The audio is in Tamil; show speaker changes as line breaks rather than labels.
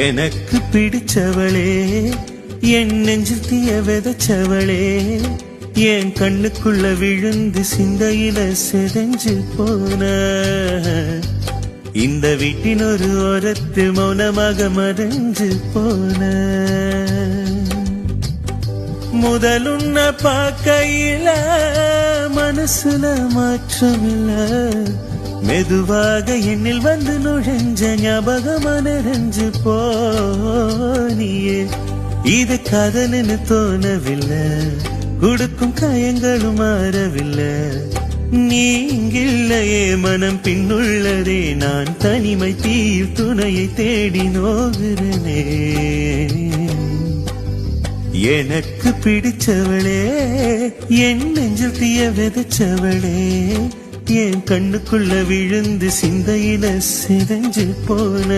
எனக்கு பிடிச்சவளே, என் நெஞ்சில் தீய விதைச்சவளே, என் கண்ணுக்குள்ள விழுந்து சிந்தையில செதஞ்சு போன இந்த வீட்டின் ஒரு ஓரத்தில் மௌனமாக மறைஞ்சு போன. முதல் உன்ன பார்க்கையில மனசுல மாற்றமில்ல, மெதுவாக என்னில் வந்து நுழைஞ்ச ஞாபகமா நிறைஞ்சு போனியே. இது காதல்னு தோணவில்லை, கொடுக்கும் காயங்களும் மாறவில்லை. நீங்கில்லையே மனம் பின்னுள்ளதே, நான் தனிமை தீர் துணையை தேடி நோகிறனே. எனக்கு பிடிச்சவளே, என் நெஞ்சில் தீய விதைச்சவளே, என் கண்ணுக்குள்ள விழுந்து சிந்தையில சிதைஞ்சு போன.